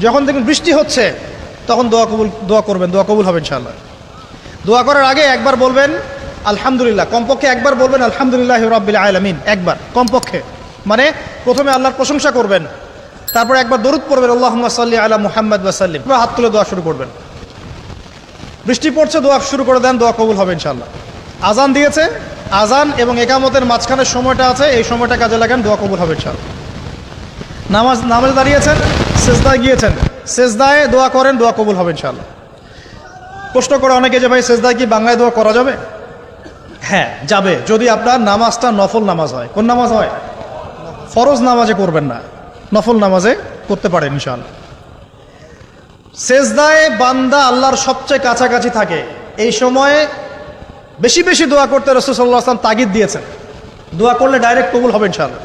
যখন দেখবেন বৃষ্টি হচ্ছে তখন দোয়া করবেন, দোয়া কবুল হবে ইনশাআল্লাহ। দোয়া করার আগে একবার বলবেন আলহামদুলিল্লাহ, কমপক্ষে একবার বলবেন আলহামদুলিল্লাহ রাব্বিল আলামিন, একবার কমপক্ষে। মানে প্রথমে আল্লাহর প্রশংসা করবেন, তারপর একবার দরুদ পড়বেন আল্লাহুম্মা সাল্লি আলা মুহাম্মাদ ওয়া সাল্লিম, হাত তুলে দোয়া শুরু করবেন। বৃষ্টি পড়ছে, দোয়া শুরু করে দেন, দোয়া কবুল হবে ইনশাআল্লাহ। আজান দিয়েছে, আজান এবং একামতের মাঝখানের সময়টা আছে, এই সময়টা কাজে লাগান, দোয়া কবুল হবে ইনশাআল্লাহ। নামাজে দাঁড়িয়েছেন, সেজদায় গিয়েছেন, সেজদায় দোয়া করেন, দোয়া কবুল হবে ইনশাআল্লাহ। প্রশ্ন করে অনেকে যে ভাই সেজদায় কি বাংলায় দোয়া করা যাবে? হ্যাঁ যাবে, যদি আপনার নামাজটা নফল নামাজ হয়। কোন নামাজ হয়? ফরজ নামাজে করবেন না, নফল নামাজে করতে পারেন ইনশাআল্লাহ। সেজদায় বান্দা আল্লাহর সবচেয়ে কাছাকাছি থাকে, এই সময়ে বেশি বেশি দোয়া করতে রাসূল সাল্লাল্লাহু আলাইহি ওয়াসাল্লাম তাগিদ দিয়েছেন। দোয়া করলে ডাইরেক্ট কবুল হবে ইনশাআল্লাহ।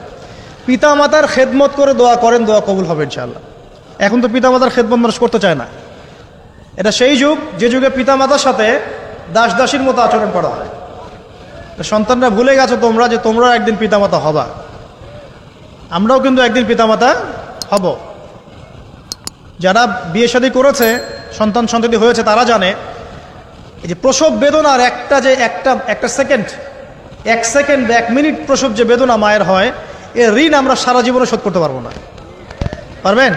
পিতা মাতার খেদমত করে দোয়া করেন, দোয়া কবুল হবে ইনশাআল্লাহ। এখন তো পিতা মাতার খেদমত মানুষ করতে চায় না। এটা সেই যুগ যে যুগে পিতা মাতার সাথে দাস দাসীর মতো আচরণ করা হয়। সন্তানরা ভুলে গেছো তোমরা যে তোমরা একদিন পিতামাতা হবা। আমরাও কিন্তু একদিন পিতামাতা হব। যারা বিয়ে শাদী করেছে, সন্তান সন্ততি হয়েছে, তারা জানে এই যে প্রসব বেদনার একটা সেকেন্ড, 1 সেকেন্ড 1 মিনিট প্রসব যে বেদনা মায়ের হয়, এর ঋণ আমরা সারা জীবনে শোধ করতে পারবো না। পারবেন?